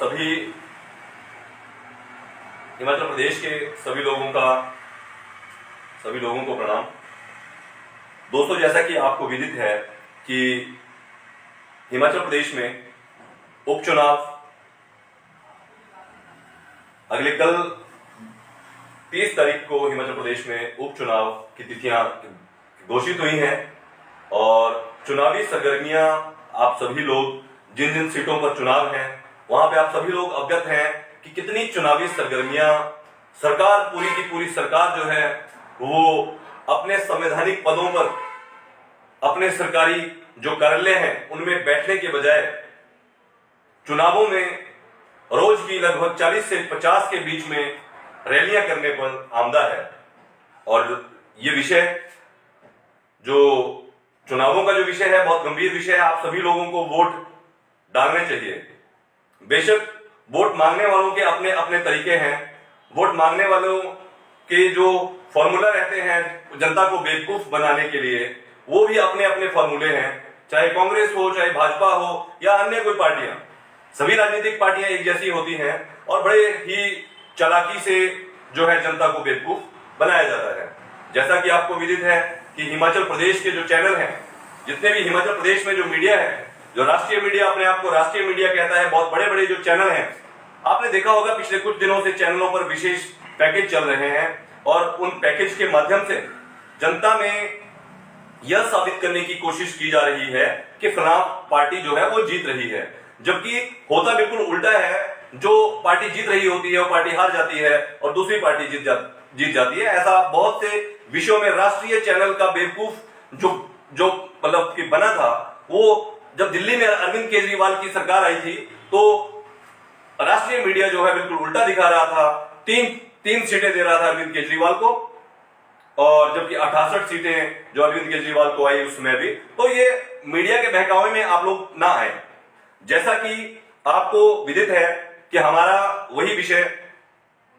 सभी हिमाचल प्रदेश के सभी लोगों को प्रणाम। दोस्तों, जैसा कि आपको विदित है कि हिमाचल प्रदेश में उपचुनाव अगले कल 30 तारीख को हिमाचल प्रदेश में उपचुनाव की तिथियां घोषित हुई हैं और चुनावी सरगर्मियां आप सभी लोग जिन जिन सीटों पर चुनाव हैं वहां पे आप सभी लोग अवगत हैं कि कितनी चुनावी सरगर्मियां सरकार, पूरी की पूरी सरकार जो है वो अपने संवैधानिक पदों पर, अपने सरकारी जो कार्यालय हैं उनमें बैठने के बजाय चुनावों में रोज की लगभग 40 से 50 के बीच में रैलियां करने पर आमदा है। और ये विषय, जो चुनावों का जो विषय है, बहुत गंभीर विषय है। आप सभी लोगों को वोट डालने चाहिए। बेशक वोट मांगने वालों के अपने अपने तरीके हैं, वोट मांगने वालों के जो फॉर्मूला रहते हैं जनता को बेवकूफ बनाने के लिए, वो भी अपने अपने फॉर्मूले हैं। चाहे कांग्रेस हो, चाहे भाजपा हो या अन्य कोई पार्टियां, सभी राजनीतिक पार्टियां एक जैसी होती हैं और बड़े ही चालाकी से जो है जनता को बेवकूफ बनाया जाता है। जैसा कि आपको विदित है कि हिमाचल प्रदेश के जो चैनल हैं, जितने भी हिमाचल प्रदेश में जो मीडिया है, जो राष्ट्रीय मीडिया अपने आप को राष्ट्रीय मीडिया कहता है, बहुत बड़े बड़े जो चैनल हैं, आपने देखा होगा पिछले कुछ दिनों से चैनलों पर विशेष पैकेज चल रहे हैं और उन पैकेज के माध्यम से जनता में यह साबित करने की कोशिश की जा रही है कि फलां पार्टी जो है वो जीत रही है, जबकि होता बिल्कुल उल्टा है। जो पार्टी जीत रही होती है वो पार्टी हार जाती है और दूसरी पार्टी जीत जाती है। ऐसा बहुत से विषयों में राष्ट्रीय चैनल का बेवकूफ जो मतलब कि बना था, वो जब दिल्ली में अरविंद केजरीवाल की सरकार आई थी तो राष्ट्रीय मीडिया जो है बिल्कुल उल्टा दिखा रहा था। तीन सीटें दे रहा था अरविंद केजरीवाल को, और जबकि 68 सीटें जो अरविंद केजरीवाल को आई उसमें भी। तो ये मीडिया के बहकावे में आप लोग ना आए। जैसा कि आपको विदित है कि हमारा वही विषय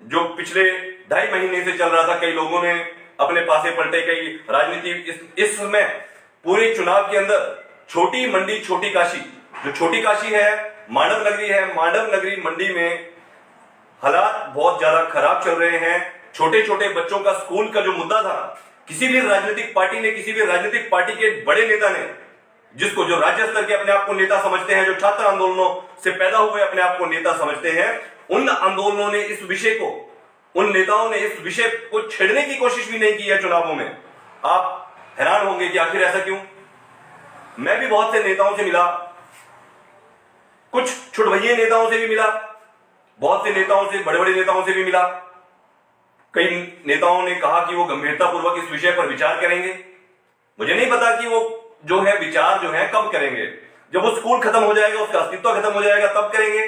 जो पिछले 2.5 महीने से चल रहा था, कई लोगों ने अपने पासे पलटे, कई राजनीति इस समय पूरे चुनाव के अंदर छोटी मंडी, छोटी काशी, जो छोटी काशी है, मांडव नगरी है, मांडव नगरी मंडी में हालात बहुत ज्यादा खराब चल रहे हैं। छोटे छोटे बच्चों का स्कूल का जो मुद्दा था, किसी भी राजनीतिक पार्टी ने, किसी भी राजनीतिक पार्टी के बड़े नेता ने, जिसको जो राज्य स्तर के अपने आप को नेता समझते हैं, जो छात्र आंदोलनों से पैदा हुए अपने आप को नेता समझते हैं, उन आंदोलनों ने इस विषय को, उन नेताओं ने इस विषय को छेड़ने की कोशिश भी नहीं की है चुनावों में। आप हैरान होंगे कि आखिर ऐसा क्यों। मैं भी बहुत से नेताओं से मिला, कुछ छुटभइये नेताओं से भी मिला, बहुत से नेताओं से, बड़े बड़े नेताओं से भी मिला। कई नेताओं ने कहा कि वो गंभीरतापूर्वक इस विषय पर विचार करेंगे। मुझे नहीं पता कि वो जो है विचार जो है कब करेंगे, जब वो स्कूल खत्म हो जाएगा, उसका अस्तित्व खत्म हो जाएगा तब करेंगे,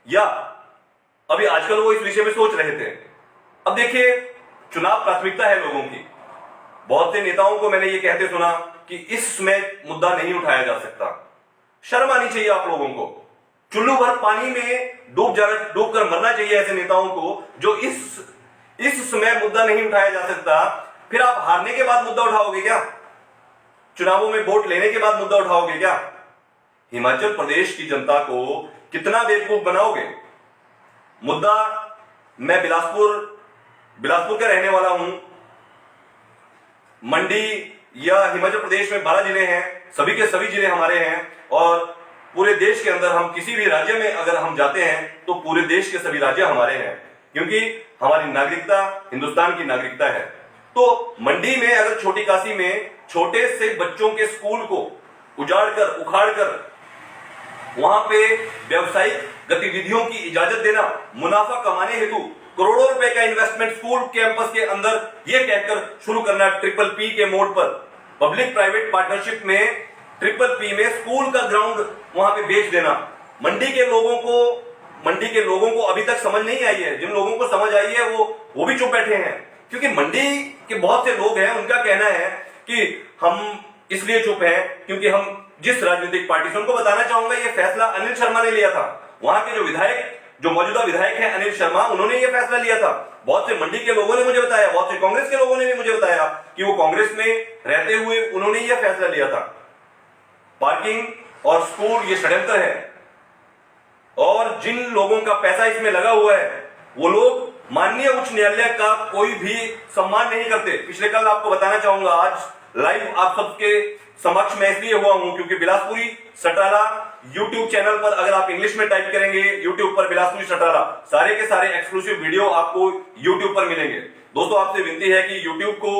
या अभी आजकल वो इस विषय में सोच रहे थे। अब देखिए, चुनाव प्राथमिकता है लोगों की। बहुत से नेताओं को मैंने ये कहते सुना कि इसमें मुद्दा नहीं उठाया जा सकता। शर्म आनी चाहिए आप लोगों को। चुल्लू भर पानी में डूब कर मरना चाहिए ऐसे नेताओं को जो इस समय मुद्दा नहीं उठाया जा सकता। फिर आप हारने के बाद मुद्दा उठाओगे क्या? चुनावों में वोट लेने के बाद मुद्दा उठाओगे क्या? हिमाचल प्रदेश की जनता को कितना बेवकूफ बनाओगे? मुद्दा, मैं बिलासपुर का रहने वाला हूं। मंडी या हिमाचल प्रदेश में 12 जिले हैं, सभी के सभी जिले हमारे हैं, और पूरे देश के अंदर हम किसी भी राज्य में अगर हम जाते हैं तो पूरे देश के सभी राज्य हमारे हैं, क्योंकि हमारी नागरिकता हिंदुस्तान की नागरिकता है। तो मंडी में, अगर छोटी काशी में छोटे से बच्चों के स्कूल को उखाड़कर वहां पे व्यावसायिक गतिविधियों की इजाजत देना, मुनाफा कमाने हेतु करोड़ों रुपए का इन्वेस्टमेंट स्कूल कैंपस के अंदर यह कहकर शुरू करना, ट्रिपल-P के मोड पर, पब्लिक प्राइवेट पार्टनरशिप में ट्रिपल-P में स्कूल का ग्राउंड वहां पे बेच देना। मंडी के लोगों को अभी तक समझ नहीं आई है। जिन लोगों को समझ आई है वो भी चुप बैठे हैं, क्योंकि मंडी के बहुत से लोग हैं, उनका कहना है कि हम इसलिए चुप हैं क्योंकि हम जिस राजनीतिक पार्टी से, उनको बताना चाहूंगा ये फैसला अनिल शर्मा ने लिया था। वहां के जो मौजूदा विधायक हैं अनिल शर्मा, उन्होंने ये फैसला लिया था। बहुत से मंडी के लोगों ने मुझे बताया, बहुत से कांग्रेस के लोगों ने भी मुझे बताया कि वो कांग्रेस में रहते हुए उन्होंने ये फैसला लिया था। पार्किंग और स्कूल ये षड्यंत्र है। और जिन लोगों का पैसा इसमें लगा हुआ है वो लोग माननीय उच्च न्यायालय का कोई भी सम्मान नहीं करते। पिछले कल आपको बताना चाहूंगा, आज लाइव आप सबके समक्ष में इसलिए हुआ हूं क्योंकि बिलासपुरी सटाला यूट्यूब चैनल पर अगर आप इंग्लिश में टाइप करेंगे यूट्यूब पर बिलासपुरी सटाला, सारे के सारे एक्सक्लूसिव वीडियो आपको यूट्यूब पर मिलेंगे। दोस्तों आपसे विनती है कि यूट्यूब को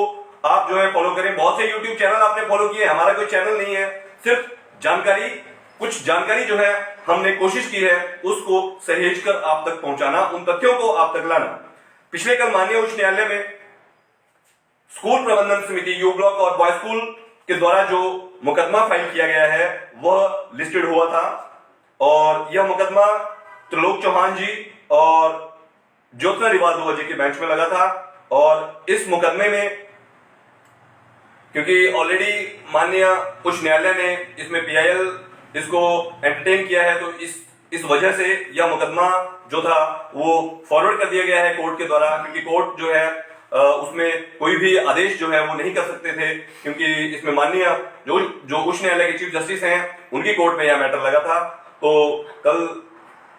आप जो है फॉलो करें। बहुत से यूट्यूब चैनल आपने फॉलो किए, हमारा कोई चैनल नहीं है, सिर्फ जानकारी, कुछ जानकारी जो है हमने कोशिश की है उसको सहेज कर आप तक पहुंचाना, उन तथ्यों को आप तक लाना। पिछले कल माननीय उच्च न्यायालय में स्कूल प्रबंधन समिति यू ब्लॉक और बॉय स्कूल के द्वारा जो मुकदमा फाइल किया गया है वह लिस्टेड हुआ था और यह मुकदमा त्रिलोक चौहान जी और ज्योत्सना रिवाल जी के बेंच में लगा था। और इस मुकदमे में क्योंकि ऑलरेडी माननीय उच्च न्यायालय ने इसमें पीआईएल इसको एंटरटेन किया है तो इस वजह से यह मुकदमा जो था वो फॉरवर्ड कर दिया गया है कोर्ट के द्वारा, क्योंकि कोर्ट जो है उसमें कोई भी आदेश जो है वो नहीं कर सकते थे, क्योंकि इसमें माननीय जो उच्च न्यायालय के चीफ जस्टिस हैं उनकी कोर्ट में यह मैटर लगा था। तो कल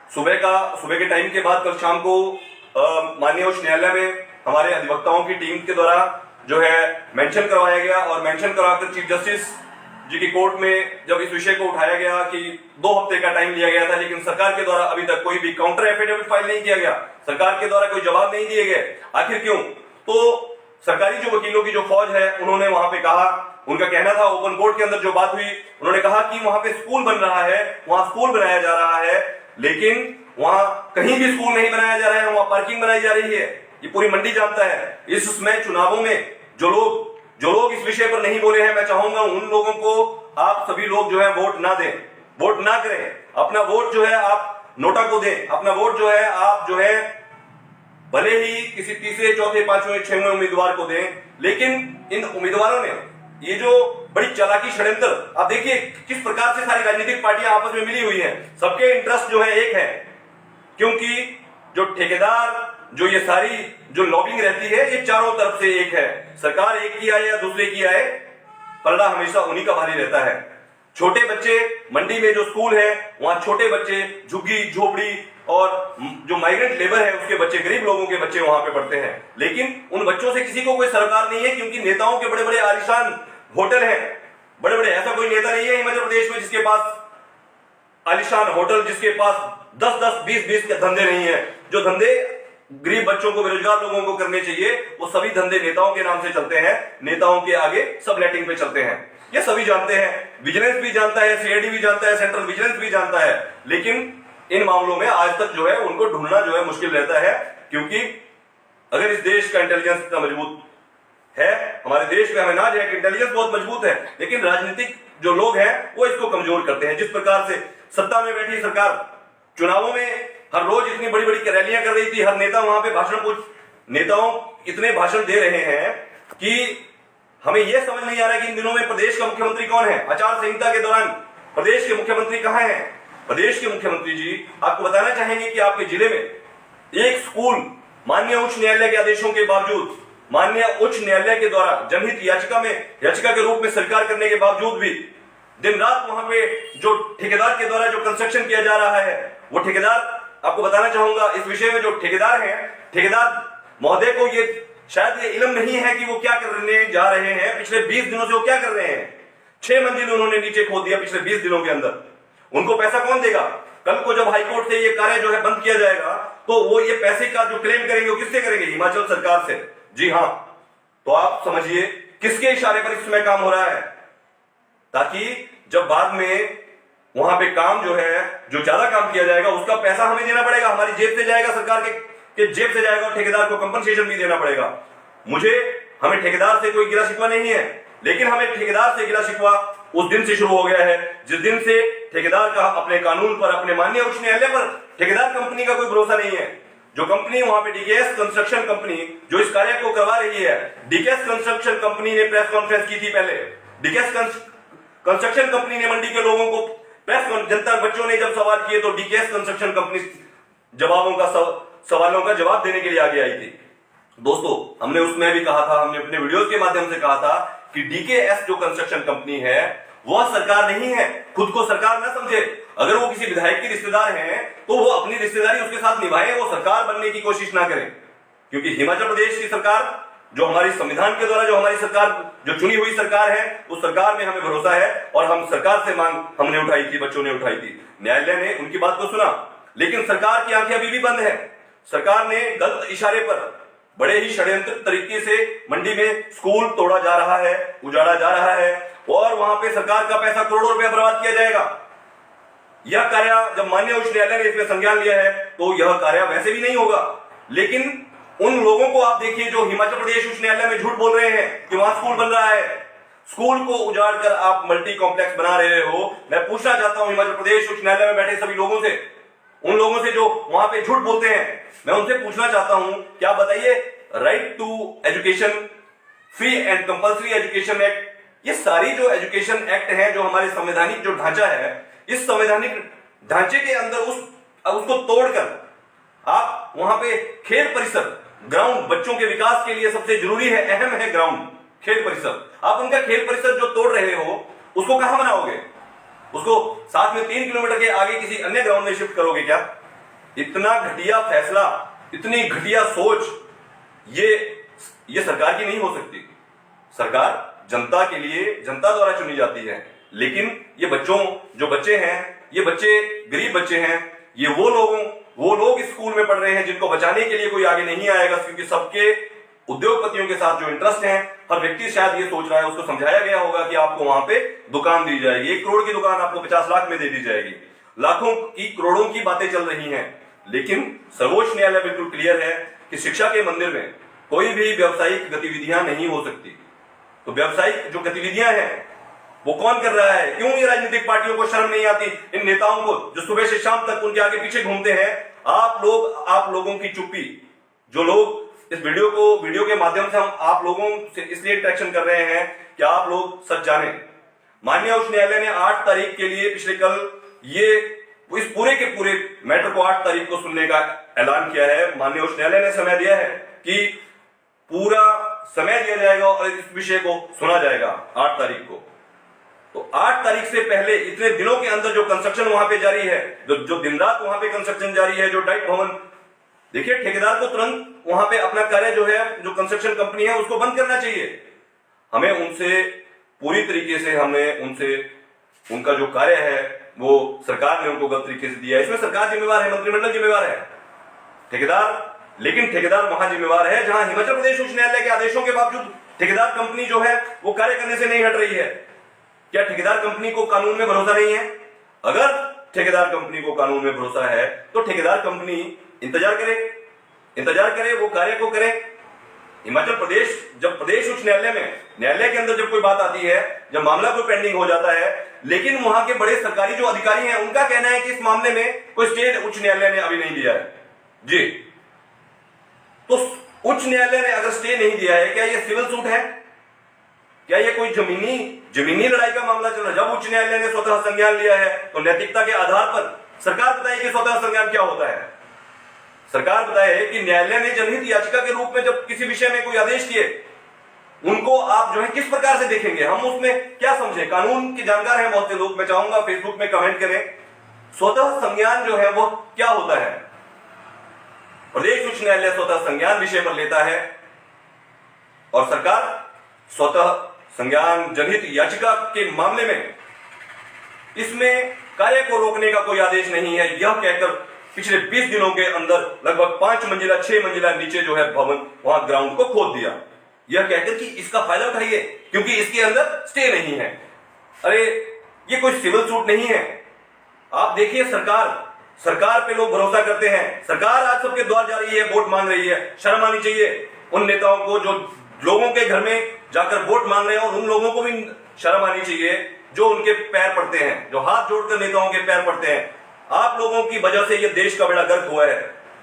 सुबह के टाइम के बाद कल शाम को माननीय उच्च न्यायालय में हमारे अधिवक्ताओं की टीम के द्वारा जो है मेंशन करवाया गया और मेंशन करवाकर चीफ जस्टिस जी की कोर्ट में जब इस विषय को उठाया गया कि 2 हफ्ते का टाइम लिया गया था, लेकिन सरकार के द्वारा अभी तक कोई भी काउंटर एफिडेविट फाइल नहीं किया गया, सरकार के द्वारा कोई जवाब नहीं दिए गए। आखिर क्यों? तो सरकारी जो वकीलों की जो फौज है उन्होंने वहां पे कहा, उनका कहना था ओपन कोर्ट के अंदर जो बात हुई, उन्होंने कहा कि वहां पे स्कूल बन रहा है, वहां स्कूल बनाया जा रहा है, लेकिन वहां कहीं भी स्कूल नहीं बनाया जा रहा है, वहां पार्किंग बनाई जा रही है। ये पूरी मंडी जानता है। इस समय चुनावों में जो लोग इस विषय पर नहीं बोले हैं, मैं चाहूंगा उन लोगों को आप सभी लोग जो है वोट ना दें, वोट ना करें। अपना वोट जो है आप नोटा को दें, अपना वोट जो है आप जो है भले ही किसी तीसरे चौथे पांचवें छठवें उम्मीदवार को दें, लेकिन इन उम्मीदवारों ने ये जो बड़ी चालाकी षड्यंत्र, आप देखिए किस प्रकार से सारी राजनीतिक पार्टियां आपस में मिली हुई हैं, सबके इंटरेस्ट जो है एक है, क्योंकि जो ठेकेदार जो ये सारी जो लॉबिंग रहती है ये चारों तरफ से एक है। सरकार एक की आए या दूसरे की आए, पलड़ा हमेशा उन्हीं का भारी रहता है। छोटे बच्चे मंडी में जो स्कूल है वहां छोटे बच्चे झुग्गी झोपड़ी और जो माइग्रेंट लेबर है उसके बच्चे, गरीब लोगों के बच्चे वहां पे पढ़ते हैं, लेकिन उन बच्चों से किसी को कोई सरोकार नहीं है, क्योंकि नेताओं के बड़े बड़े आलीशान होटल हैं, बड़े बड़े, ऐसा कोई नेता नहीं है हिमाचल प्रदेश में जिसके पास आलीशान होटल, जिसके पास 10-10, 20-20 के धंधे नहीं है। जो धंधे गरीब बच्चों को, बेरोजगार लोगों को करने चाहिए वो सभी धंधे नेताओं के नाम से चलते हैं, नेताओं के आगे सब लेटिंग पे चलते हैं। ये सभी जानते हैं, विजिलेंस भी जानता है, सीआईडी भी जानता है, सेंट्रल विजिलेंस भी जानता है, लेकिन इन मामलों में आज तक जो है उनको ढूंढना जो है मुश्किल रहता है, क्योंकि अगर इस देश का इंटेलिजेंस इतना मजबूत है, हमारे देश में हमें नाज है कि इंटेलिजेंस बहुत मजबूत है, लेकिन राजनीतिक जो लोग हैं वो इसको कमजोर करते हैं। जिस प्रकार से सत्ता में बैठी सरकार चुनावों में हर रोज इतनी बड़ी बड़ी रैलियां कर रही थी, हर नेता वहां पे नेताओं इतने भाषण दे रहे हैं कि हमें यह समझ नहीं आ रहा कि इन दिनों में प्रदेश का मुख्यमंत्री कौन है। आचार संहिता के दौरान प्रदेश के मुख्यमंत्री कहां हैं? प्रदेश के मुख्यमंत्री जी आपको बताना चाहेंगे कि आपके जिले में एक स्कूल माननीय उच्च न्यायालय के आदेशों के बावजूद, माननीय उच्च न्यायालय के द्वारा जनहित याचिका के रूप में स्वीकार करने के बावजूद भी दिन रात वहां पे जो ठेकेदार के द्वारा जो कंस्ट्रक्शन किया जा रहा है, वो ठेकेदार, आपको बताना चाहूंगा इस विषय में जो ठेकेदार हैं, ठेकेदार महोदय को ये शायद ये इल्म नहीं है कि वो क्या करने जा रहे हैं। पिछले 20 दिनों से वो क्या कर रहे हैं? 6 मंजिल उन्होंने नीचे खोद दिया पिछले 20 दिनों के अंदर। उनको पैसा कौन देगा? कल को जब हाईकोर्ट से ये कार्य जो है बंद किया जाएगा तो वो ये पैसे का जो क्लेम करेंगे वो किससे करेंगे? हिमाचल सरकार से। जी हाँ, तो आप समझिए किसके इशारे पर इस समय काम हो रहा है, ताकि जब बाद में वहां पे काम जो है, जो ज्यादा काम किया जाएगा उसका पैसा हमें देना पड़ेगा, हमारी जेब से जाएगा, सरकार के जेब से जाएगा, और ठेकेदार को कंपनसेशन भी देना पड़ेगा। हमें ठेकेदार से कोई गिला शिकवा नहीं है, लेकिन हमें ठेकेदार से गिला शिकवा उस दिन से शुरू हो गया है जिस दिन से ठेकेदार का अपने कानून पर, अपने माननीय उच्च न्यायालय पर ठेकेदार कंपनी का कोई भरोसा नहीं है। जो कंपनी वहां पे डीकेएस कंस्ट्रक्शन कंपनी जो इस कार्य को करवा रही है, डीकेएस कंस्ट्रक्शन कंपनी ने प्रेस कॉन्फ्रेंस की थी पहले। डीकेएस कंस्ट्रक्शन कंपनी ने मंडी के लोगों को जनता बच्चों ने जब सवाल किए तो डीकेएस कंस्ट्रक्शन कंपनी सवालों का जवाब देने के लिए आगे आई थी। दोस्तों, हमने उसमें भी कहा था, हमने अपने वीडियोस के माध्यम से कहा था कि डीकेएस जो कंस्ट्रक्शन कंपनी है वह सरकार नहीं है, खुद को सरकार ना समझे। अगर वो किसी विधायक के रिश्तेदार हैं तो वो अपनी रिश्तेदारी उसके साथ निभाएं, वो सरकार बनने की कोशिश ना करें। क्योंकि हिमाचल प्रदेश की सरकार, जो हमारी संविधान के द्वारा जो हमारी सरकार, जो चुनी हुई सरकार है, उस सरकार में हमें भरोसा है और हम सरकार से मांग हमने उठाई थी, बच्चों ने उठाई थी। न्यायालय ने उनकी बात को सुना, लेकिन सरकार की आंखें अभी भी बंद है। सरकार ने गलत इशारे पर बड़े ही षड्यंत्र तरीके से मंडी में स्कूल तोड़ा जा रहा है, उजाड़ा जा रहा है और वहां पे सरकार का पैसा करोड़ों रुपया बर्बाद किया जाएगा। यह कार्य जब माननीय उच्च न्यायालय ने इसमें संज्ञान लिया है तो यह कार्य वैसे भी नहीं होगा। लेकिन उन लोगों को आप देखिए जो हिमाचल प्रदेश उच्च न्यायालय में झूठ बोल रहे हैं कि वहां स्कूल बन रहा है, स्कूल को उजाड़ कर आप मल्टी कॉम्प्लेक्स बना रहे हो। मैं पूछना चाहता हूं हिमाचल प्रदेश उच्च न्यायालय में बैठे सभी लोगों से, उन लोगों से जो वहां पे झूठ बोलते हैं, मैं उनसे पूछना चाहता हूं, क्या बताइए, right to education, free and compulsory education act, ये सारी जो एजुकेशन एक्ट है, जो हमारे संवैधानिक जो ढांचा है, इस संवैधानिक ढांचे के अंदर उसको तोड़कर आप वहां पे खेल परिसर, ग्राउंड, बच्चों के विकास के लिए सबसे जरूरी है, अहम है ग्राउंड, खेल परिसर, आप उनका खेल परिसर जो तोड़ रहे हो उसको कहां बनाओगे? उसको साथ में 3 किलोमीटर के आगे किसी अन्य ग्राउंड में शिफ्ट करोगे क्या? इतना घटिया फैसला, इतनी घटिया सोच ये सरकार की नहीं हो सकती। सरकार जनता के लिए, जनता द्वारा चुनी जाती है, लेकिन ये जो बच्चे हैं, ये बच्चे गरीब बच्चे हैं, ये वो लोग स्कूल में पढ़ रहे हैं जिनको बचाने के लिए कोई आगे नहीं आएगा। क्योंकि सबके उद्योगपतियों के साथ जो इंटरेस्ट है, हर व्यक्ति शायद ये सोच रहा है, उसको समझाया गया होगा कि आपको वहां पे दुकान दी जाएगी, 1 करोड़ की दुकान आपको 50 लाख में दे दी जाएगी, लाखों की, करोड़ों की बातें चल रही हैं। लेकिन सर्वोच्च न्यायालय बिल्कुल क्लियर है कि शिक्षा के मंदिर में कोई भी व्यावसायिक गतिविधियां नहीं हो सकती। तो व्यावसायिक जो गतिविधियां हैं वो कौन कर रहा है? क्यों ये राजनीतिक पार्टियों को शर्म नहीं आती, इन नेताओं को जो सुबह से शाम तक उनके आगे पीछे घूमते हैं? आप लोगों की चुप्पी, जो लोग इस वीडियो के माध्यम से हम आप लोगों से इसलिए इंटरेक्शन कर रहे हैं कि आप लोग सच जाने। माननीय उच्च न्यायालय ने 8 तारीख के लिए पिछले कल इस पूरे के पूरे मैटर को 8 तारीख को सुनने का ऐलान किया है। माननीय उच्च न्यायालय ने समय दिया है कि पूरा समय दिया जाएगा और इस विषय को सुना जाएगा 8 तारीख को। तो 8 तारीख से पहले इतने दिनों के अंदर जो कंस्ट्रक्शन वहां पे जारी है, जो दिन रात वहां पे कंस्ट्रक्शन जारी है, जो डाइट भवन, देखिए ठेकेदार को तुरंत वहां पे अपना कार्य जो है, जो कंस्ट्रक्शन कंपनी है, उसको बंद करना चाहिए। हमें उनसे पूरी तरीके से उनका जो कार्य है वो सरकार ने उनको गलत तरीके से दिया है। इसमें सरकार जिम्मेवार है, मंत्रिमंडल जिम्मेवार है, लेकिन ठेकेदार वहां जिम्मेवार है जहां हिमाचल प्रदेश उच्च न्यायालय के आदेशों के बावजूद ठेकेदार कंपनी जो है वो कार्य करने से नहीं हट रही है। क्या ठेकेदार कंपनी को कानून में भरोसा नहीं है? अगर ठेकेदार कंपनी को कानून में भरोसा है तो ठेकेदार कंपनी इंतजार करे, वो कार्य को करे। हिमाचल प्रदेश, जब प्रदेश उच्च न्यायालय में, न्यायालय के अंदर जब कोई बात आती है, जब मामला कोई पेंडिंग हो जाता है, लेकिन वहां के बड़े सरकारी जो अधिकारी हैं उनका कहना है कि इस मामले में कोई स्टे उच्च न्यायालय ने अभी नहीं दिया है। जी, तो उच्च न्यायालय ने अगर स्टे नहीं दिया है, क्या ये सिविल सूट है? क्या ये कोई जमीनी लड़ाई का मामला चल रहा है? जब उच्च न्यायालय ने स्वतः संज्ञान लिया है तो नैतिकता के आधार पर सरकार बताए कि स्वतः संज्ञान क्या होता है। सरकार बताए कि न्यायालय ने जनहित याचिका के रूप में जब किसी विषय में कोई आदेश दिए, उनको आप जो है किस प्रकार से देखेंगे, हम उसमें क्या समझे? कानून के जानकार हैं बहुत से लोग, मैं चाहूंगा फेसबुक में कमेंट करें, स्वतः संज्ञान जो है वो क्या होता है? प्रदेश उच्च न्यायालय स्वतः संज्ञान विषय पर लेता है और सरकार स्वतः संज्ञान जनहित याचिका के मामले में इसमें कार्य को रोकने का कोई आदेश नहीं है, यह कहकर पिछले 20 दिनों के अंदर लगभग 5 मंजिला 6 मंजिला नीचे जो है भवन, वहां ग्राउंड को खोद दिया, यह कहकर कि इसका फायदा उठाइए क्योंकि इसके अंदर स्टे नहीं है। अरे ये कोई सिविल सूट नहीं है। आप देखिए, सरकार पे लोग भरोसा करते हैं, सरकार आज सबके द्वार जा रही है, वोट मांग रही है। शर्म आनी चाहिए उन नेताओं को जो लोगों के घर में जाकर वोट मांग रहे हैं, और उन लोगों को भी शर्म आनी चाहिए जो उनके पैर पड़ते हैं, जो हाथ जोड़कर नेताओं के पैर पड़ते हैं। आप लोगों की वजह से ये देश का बेड़ा गर्क हुआ है,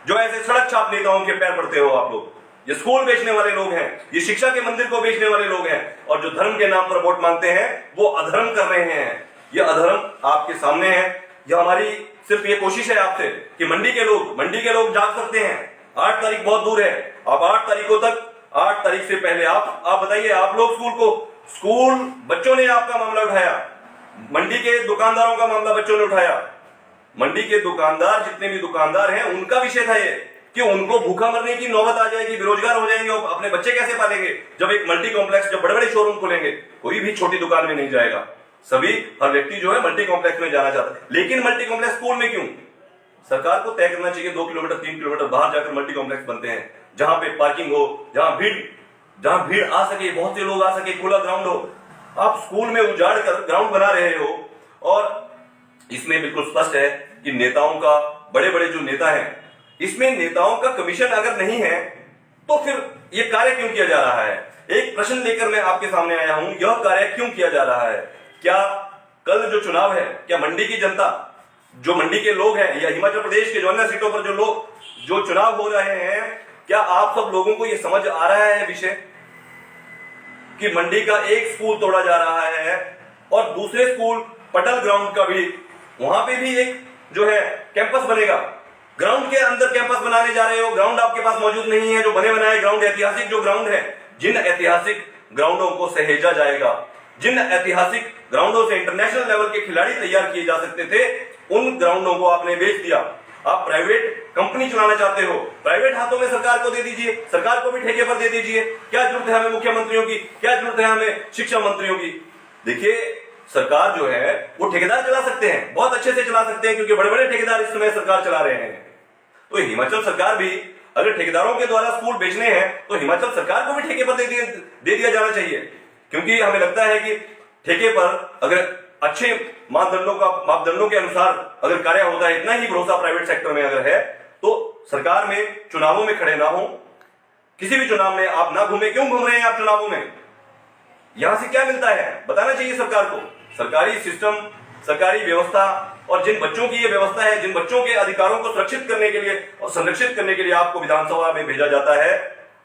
जो ऐसे सड़क छाप नेताओं के पैर पड़ते हो आप लोग। ये स्कूल बेचने वाले लोग हैं, ये शिक्षा के मंदिर को बेचने वाले लोग हैं, और जो धर्म के नाम पर वोट मांगते हैं वो अधर्म कर रहे हैं। ये अधर्म आपके सामने है। ये हमारी सिर्फ ये कोशिश है आपसे कि मंडी के लोग जाग सकते हैं। 8 तारीख बहुत दूर है, आप 8 तारीखों तक, 8 तारीख से पहले आप बताइए, आप लोग स्कूल बच्चों ने आपका मामला उठाया, मंडी के दुकानदारों का मामला बच्चों ने उठाया, मंडी के दुकानदार, जितने भी दुकानदार हैं, उनका विषय था ये कि उनको भूखा मरने की नौबत आ जाएगी, बेरोजगार हो जाएंगे और अपने बच्चे कैसे पालेंगे। जब एक मल्टी कॉम्प्लेक्स, जब बड़े बड़े शोरूम खोलेंगे, कोई भी छोटी दुकान में नहीं जाएगा, सभी हर व्यक्ति जो है मल्टी कॉम्प्लेक्स में जाना चाहता है। लेकिन मल्टी कॉम्प्लेक्स स्कूल में क्यों? सरकार को तय करना चाहिए 2 किलोमीटर 3 किलोमीटर बाहर जाकर मल्टी कॉम्प्लेक्स बनते हैं, जहां पे पार्किंग हो, जहां भीड़ आ सके, बहुत से लोग आ सके, खुला ग्राउंड हो। आप स्कूल में उजाड़ कर ग्राउंड बना रहे हो, और इसमें बिल्कुल स्पष्ट है कि नेताओं का, बड़े बड़े जो नेता हैं, इसमें नेताओं का कमीशन अगर नहीं है तो फिर यह कार्य क्यों किया जा रहा है? एक प्रश्न लेकर मैं आपके सामने आया हूं, यह कार्य क्यों किया जा रहा है? क्या कल जो चुनाव है, क्या मंडी की जनता, जो मंडी के लोग हैं, या हिमाचल प्रदेश के जो अन्य सीटों पर जो चुनाव हो रहे हैं, क्या आप सब लोगों को यह समझ आ रहा है विषय कि मंडी का एक स्कूल तोड़ा जा रहा है और दूसरे स्कूल पटल ग्राउंड का भी, वहां पे भी एक जो है कैंपस बनेगा। ग्राउंड के अंदर कैंपस बनाने जा रहे हो, ग्राउंड आपके पास मौजूद नहीं है। जो बने बनाए ग्राउंड, ऐतिहासिक जो ग्राउंड है, जिन ऐतिहासिक ग्राउंडों को सहेजा जाएगा, जिन ऐतिहासिक ग्राउंडों से इंटरनेशनल लेवल के खिलाड़ी तैयार किए जा सकते थे, उन ग्राउंडों को आपने बेच दिया। आप प्राइवेट कंपनी चलाना चाहते हो, प्राइवेट हाथों में सरकार को दे दीजिए, सरकार को भी ठेके पर दे दीजिए। क्या जरूरत है हमें मुख्यमंत्रियों की, क्या जरूरत है हमें शिक्षा मंत्रियों की? देखिए, सरकार जो है वो ठेकेदार चला सकते हैं, बहुत अच्छे से चला सकते हैं, क्योंकि बड़े बड़े ठेकेदार इस समय सरकार चला रहे हैं। तो हिमाचल सरकार भी अगर ठेकेदारों के द्वारा स्कूल बेचने हैं तो हिमाचल सरकार को भी ठेके पर दे दिया जाना चाहिए, क्योंकि हमें लगता है कि ठेके पर अगर अच्छे मापदंडों के अनुसार अगर कार्य होता है, इतना ही भरोसा प्राइवेट सेक्टर में अगर है, तो सरकार में चुनावों में खड़े ना हो, किसी भी चुनाव में आप ना घूमे। क्यों घूम रहे हैं आप चुनावों में? यहां से क्या मिलता है बताना चाहिए सरकार को। सरकारी सिस्टम, सरकारी व्यवस्था, और जिन बच्चों की ये व्यवस्था है, जिन बच्चों के अधिकारों को सुरक्षित करने के लिए और संरक्षित करने के लिए आपको विधानसभा में भेजा जाता है,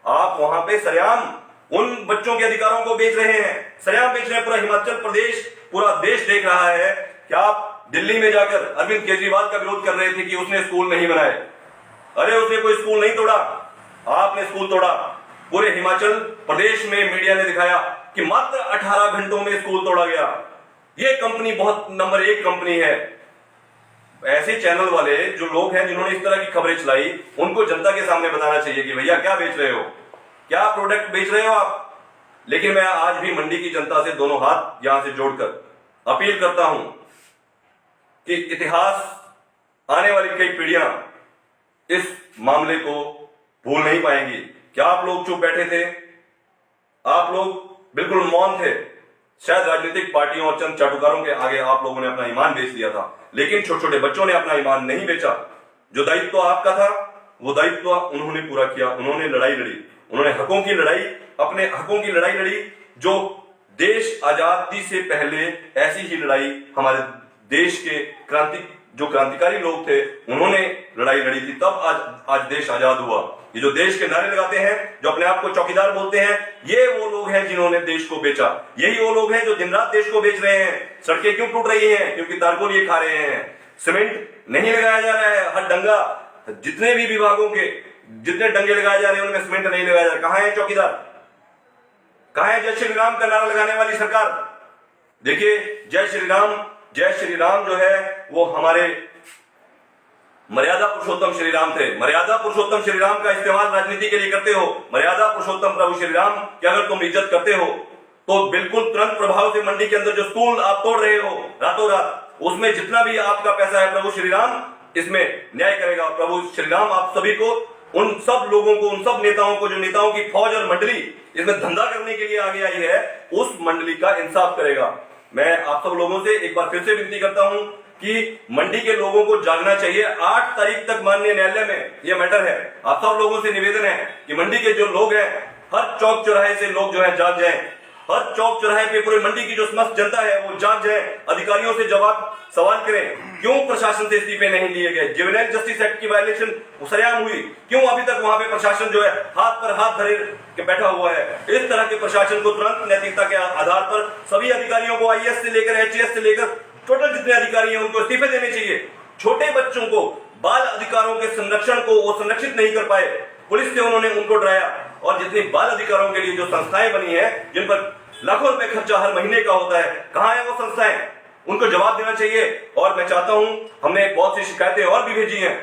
आप वहां पे सरेआम उन बच्चों के अधिकारों को बेच रहे हैं, सरेआम बेच रहे हैं। पूरा हिमाचल प्रदेश, पूरा देश देख रहा है कि आप दिल्ली में जाकर अरविंद केजरीवाल का विरोध कर रहे थे कि उसने स्कूल नहीं बनाए। अरे उसने कोई स्कूल नहीं तोड़ा, आपने स्कूल तोड़ा। पूरे हिमाचल प्रदेश में मीडिया ने दिखाया कि मात्र 18 घंटों में स्कूल तोड़ा गया। ये कंपनी बहुत नंबर 1 कंपनी है। ऐसे चैनल वाले जो लोग हैं जिन्होंने इस तरह की खबरें चलाई, उनको जनता के सामने बताना चाहिए कि भैया क्या बेच रहे हो, क्या प्रोडक्ट बेच रहे हो आप। लेकिन मैं आज भी मंडी की जनता से दोनों हाथ यहां से जोड़कर अपील करता हूं कि इतिहास, आने वाली कई पीढ़ियां इस मामले को भूल नहीं पाएंगी। क्या आप लोग चुप बैठे थे? आप लोग बिल्कुल मौन थे। शायद राजनीतिक पार्टियों और चंद चाटुकारों के आगे आप लोगों ने अपना ईमान बेच दिया था, लेकिन छोटे छोटे बच्चों ने अपना ईमान नहीं बेचा। जो दायित्व आपका था वो दायित्व उन्होंने पूरा किया। उन्होंने लड़ाई लड़ी, उन्होंने हकों की लड़ाई, अपने हकों की लड़ाई लड़ी। जो देश आजादी से पहले ऐसी ही लड़ाई हमारे देश के क्रांतिकारी लोग थे, उन्होंने लड़ाई लड़ी थी, तब आज देश आजाद हुआ। ये जो देश के नारे लगाते हैं, जो अपने आप को चौकीदार बोलते हैं, ये वो लोग हैं जिन्होंने देश को बेचा। यही वो लोग हैं जो दिन रात देश को बेच रहे हैं। सड़कें क्यों टूट रही हैं? क्योंकि तारकोल ये खा रहे हैं। सीमेंट नहीं लगाया जा रहा है, हर डंगा, जितने भी विभागों के जितने डंगे लगाए जा रहे हैं उनमें सीमेंट नहीं लगाया जा रहा। कहां है चौकीदार? कहां है जय श्री राम का नारा लगाने वाली सरकार? देखिए, जय श्री राम जो है वो हमारे मर्यादा पुरुषोत्तम श्री राम थे। मर्यादा पुरुषोत्तम श्री राम का इस्तेमाल राजनीति के लिए करते हो। मर्यादा पुरुषोत्तम प्रभु श्री राम की अगर तुम इज्जत करते हो तो बिल्कुल तुरंत प्रभाव से मंडी के अंदर जो स्कूल आप तोड़ रहे हो रातों रात, उसमें जितना भी आपका पैसा है प्रभु श्री राम इसमें न्याय करेगा। प्रभु श्री राम आप सभी को, उन सब लोगों को, उन सब नेताओं को, जो नेताओं की फौज और मंडली इसमें धंधा करने के लिए आगे आई है, उस मंडली का इंसाफ करेगा। मैं आप सब लोगों से एक बार फिर से विनती करता हूं कि मंडी के लोगों को जागना चाहिए। 8 तारीख तक माननीय न्यायालय में यह मैटर है। आप सब लोगों से निवेदन है कि मंडी के जो लोग हैं, हर चौक चौराहे से लोग जो है जाग जाएं। हर चौक चौराहे पे पूरे मंडी की जो समस्त जनता है वो जाग जाए, अधिकारियों से जवाब सवाल करें। क्यों प्रशासन से इस्तीफे नहीं लिए गए? जुवेनाइल जस्टिस एक्ट की वायलेशन सरेआम हुई, क्यों अभी तक वहां पे प्रशासन जो है हाथ पर हाथ धरे के बैठा हुआ है? इस तरह के प्रशासन को तुरंत नैतिकता के आधार पर सभी अधिकारियों को, आईएएस से लेकर एचएएस से लेकर टोटल जितने अधिकारी हैं उनको इस्तीफे देने चाहिए। छोटे बच्चों को, बाल अधिकारों के संरक्षण को वो संरक्षित नहीं कर पाए, पुलिस से उन्होंने उनको डराया। और जितनी बाल अधिकारों के लिए जो संस्थाएं बनी है, जिन पर लाखों रुपए खर्चा हर महीने का होता है, कहां है वो संस्थाएं? उनको जवाब देना चाहिए। और मैं चाहता हूं, हमने बहुत सी शिकायतें और भी भेजी हैं,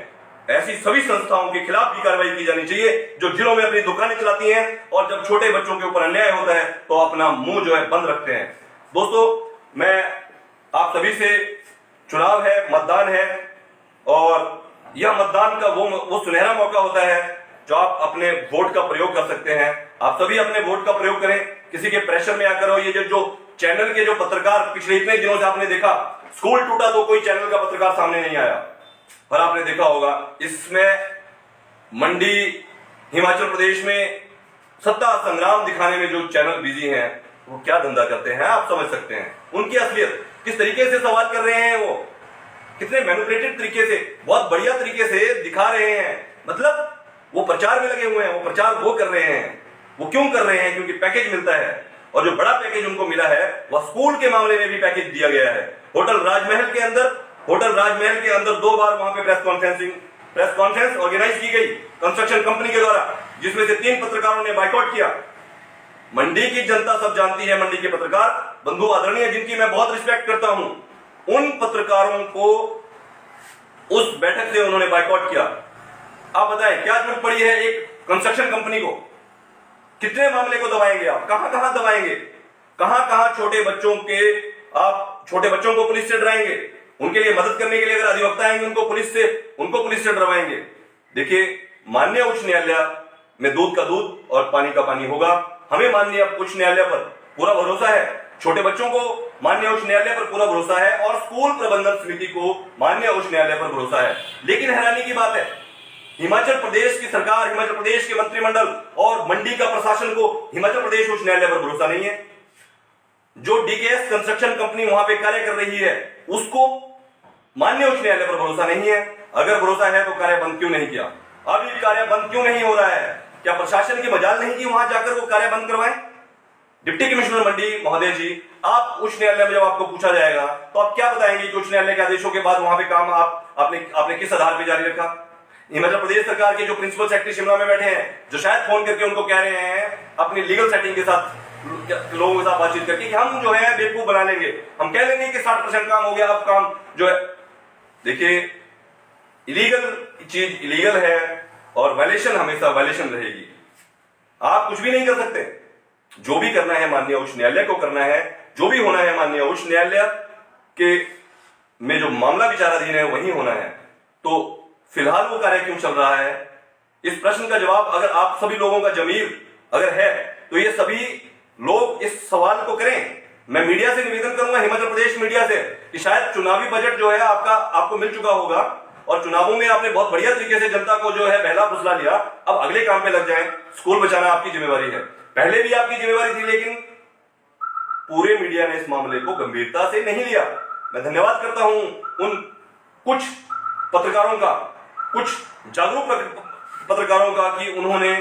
ऐसी सभी संस्थाओं के खिलाफ भी कार्रवाई की जानी चाहिए जो जिलों में अपनी दुकानें चलाती हैं और जब छोटे बच्चों के ऊपर अन्याय होता है तो अपना मुंह जो है बंद रखते हैं। दोस्तों, मैं आप सभी से, चुनाव है, मतदान है, और यह मतदान का वो सुनहरा मौका होता है जो आप अपने वोट का प्रयोग कर सकते हैं। आप सभी अपने वोट का प्रयोग करें, किसी के प्रेशर में आकर। ये जो चैनल के जो पत्रकार पिछले इतने दिनों से आपने देखा, स्कूल टूटा तो कोई चैनल का पत्रकार सामने नहीं आया, पर आपने देखा होगा इसमें मंडी, हिमाचल प्रदेश में सत्ता संग्राम दिखाने में जो चैनल बिजी हैं वो क्या धंधा करते हैं आप समझ सकते हैं। उनकी असलियत किस तरीके से सवाल कर रहे हैं, वो कितने मैनिपुलेटेड तरीके से, बहुत बढ़िया तरीके से दिखा रहे हैं। मतलब वो प्रचार में लगे हुए हैं, वो प्रचार वो कर रहे हैं। वो क्यों कर रहे हैं? क्योंकि पैकेज मिलता है, और जो बड़ा पैकेज उनको मिला है वह स्कूल के मामले में भी पैकेज दिया गया है। होटल राजमहल के अंदर 2 बार वहां पे प्रेस कॉन्फ्रेंस ऑर्गेनाइज की गई कंस्ट्रक्शन कंपनी के द्वारा, जिसमें से 3 पत्रकारों ने बाइकआउट किया। मंडी की जनता सब जानती है, मंडी के पत्रकार बंधु आदरणीय, जिनकी मैं बहुत रिस्पेक्ट करता हूं, उन पत्रकारों को उस बैठक से उन्होंने बाइकआउट किया। आप बताएं क्या जरूरत पड़ी है एक कंस्ट्रक्शन कंपनी को? कितने मामले को दबाएंगे आप? कहां कहां दबाएंगे? कहां कहां छोटे बच्चों को पुलिस से डराएंगे? उनके लिए मदद करने के लिए अगर अधिवक्ता आएंगे उनको पुलिस से डरवाएंगे। देखिए, माननीय उच्च न्यायालय में दूध का दूध और पानी का पानी होगा। हमें माननीय उच्च न्यायालय पर पूरा भरोसा है, छोटे बच्चों को माननीय उच्च न्यायालय पर पूरा भरोसा है, और स्कूल प्रबंधन समिति को माननीय उच्च न्यायालय पर भरोसा है। लेकिन हैरानी की बात है, हिमाचल प्रदेश की सरकार, हिमाचल प्रदेश के मंत्रिमंडल और मंडी का प्रशासन को हिमाचल प्रदेश उच्च न्यायालय पर भरोसा नहीं है। जो डीकेएस कंस्ट्रक्शन कंपनी वहां पे कार्य कर रही है उसको माननीय उच्च न्यायालय पर भरोसा नहीं है। अगर भरोसा है तो कार्य बंद क्यों नहीं किया? अभी कार्य बंद क्यों नहीं हो रहा है? क्या प्रशासन की मजाल नहीं कि वहां जाकर वो कार्य बंद करवाएं? डिप्टी कमिश्नर मंडी महोदय जी, आप उच्च न्यायालय में जब आपको पूछा जाएगा तो आप क्या बताएंगे कि उच्च न्यायालय के आदेशों के बाद वहां पे काम आपने किस आधार पर जारी रखा? हिमाचल प्रदेश सरकार के जो प्रिंसिपल सेक्रेटरी शिमला में बैठे हैं, जो शायद फोन करके उनको कह रहे हैं अपनी लीगल सेटिंग के साथ, लोगों के साथ बातचीत करके कि हम जो है बेवकूफ बना लेंगे, हम कह लेंगे कि 60% काम हो गया, अब काम जो है। देखिए, इलीगल चीज इलीगल है और वायलेशन हमेशा वायलेशन रहेगी। आप कुछ भी नहीं कर सकते। जो भी करना है माननीय उच्च न्यायालय को करना है, जो भी होना है माननीय उच्च न्यायालय के में जो मामला विचाराधीन है वही होना है। तो फिलहाल वो कार्य क्यों चल रहा है? इस प्रश्न का जवाब अगर आप सभी लोगों का जमीर अगर है तो ये सभी लोग इस सवाल को करें। मैं मीडिया से निवेदन करूंगा, हिमाचल प्रदेश मीडिया से, कि शायद चुनावी बजट जो है आपको मिल चुका होगा और चुनावों में आपने बहुत बढ़िया तरीके से जनता को जो है बहला फुसला लिया। अब अगले काम पे लग जाएं। स्कूल बचाना आपकी जिम्मेवारी है, पहले भी आपकी जिम्मेवारी थी, लेकिन पूरे मीडिया ने इस मामले को गंभीरता से नहीं लिया। मैं धन्यवाद करता हूं उन कुछ पत्रकारों का, कुछ जागरूक पत्रकारों का, कि उन्होंने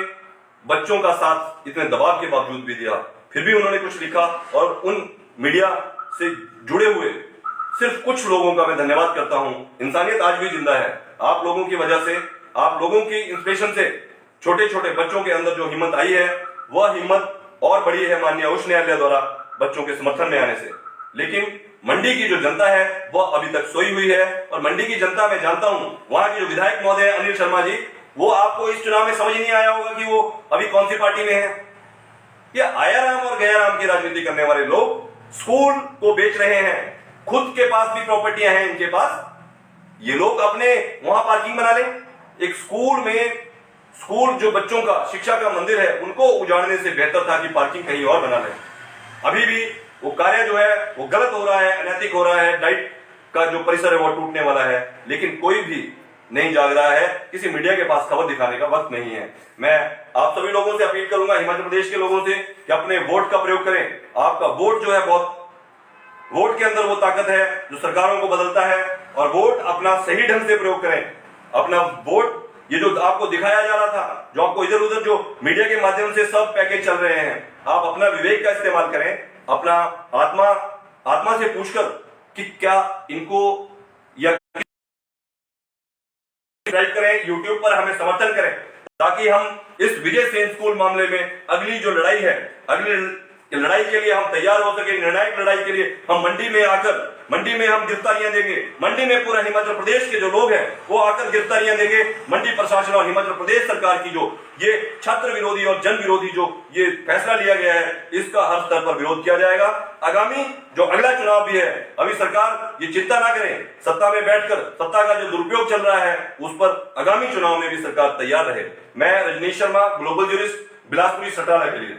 बच्चों का साथ इतने दबाव के बावजूद भी दिया, फिर भी उन्होंने कुछ लिखा। और उन मीडिया से जुड़े हुए सिर्फ कुछ लोगों का मैं धन्यवाद करता हूं। इंसानियत आज भी जिंदा है। आप लोगों की वजह से, आप लोगों की इंस्पिरेशन से छोटे छोटे बच्चों के अंदर जो हिम्मत आई है वह हिम्मत और बड़ी है माननीय उच्च न्यायालय द्वारा बच्चों के समर्थन में आने से। लेकिन मंडी की जो जनता है वह अभी तक सोई हुई है, और मंडी की जनता मैं जानता हूं, वहां के जो विधायक महोदय अनिल शर्मा जी, वो आपको इस चुनाव में समझ नहीं आया होगा कि वो अभी कौन सी पार्टी में है। ये आया राम और गया राम की राजनीति करने वाले लोग स्कूल को बेच रहे हैं। खुद के पास भी प्रॉपर्टियां हैं इनके पास। ये लोग अपने वहां पार्किंग बना लें। एक स्कूल जो बच्चों का शिक्षा का मंदिर है उनको उजाड़ने से बेहतर था कि पार्किंग कहीं और बना लें। अभी भी वो कार्य जो है वो गलत हो रहा है, अनैतिक हो रहा है। डाइट का जो परिसर है वो टूटने वाला है, लेकिन कोई भी नहीं जाग रहा है। किसी मीडिया के पास खबर दिखाने का वक्त नहीं है। मैं आप सभी लोगों से अपील करूंगा, हिमाचल प्रदेश के लोगों से, कि अपने वोट का प्रयोग करें। आपका वोट जो है वोट के अंदर वो ताकत है जो सरकारों को बदलता है, और वोट अपना सही ढंग से प्रयोग करें। अपना वोट, ये जो आपको दिखाया जा रहा था, जो आपको इधर उधर जो मीडिया के माध्यम से सब पैकेज चल रहे हैं, आप अपना विवेक का इस्तेमाल करें। अपना आत्मा से पूछकर कि क्या इनको या सब्सक्राइब करें, यूट्यूब पर हमें समर्थन करें, ताकि हम इस विजय सेन स्कूल मामले में अगली जो लड़ाई है, कि लड़ाई के लिए हम तैयार हो सके, निर्णायक लड़ाई के लिए हम मंडी में आकर, मंडी में हम गिरफ्तारियां देंगे, मंडी में पूरा हिमाचल प्रदेश के जो लोग हैं वो आकर गिरफ्तारियां देंगे। मंडी प्रशासन और हिमाचल प्रदेश सरकार की जो ये छात्र विरोधी और जन विरोधी जो ये फैसला लिया गया है, इसका हर स्तर पर विरोध किया जाएगा। आगामी जो अगला चुनाव भी है, अभी सरकार ये चिंता ना करें, सत्ता में बैठकर सत्ता का जो दुरुपयोग चल रहा है उस पर आगामी चुनाव में भी सरकार तैयार रहे। मैं रजनीश शर्मा, ग्लोबल जर्नलिस्ट, बिलासपुरी सटाला के लिए।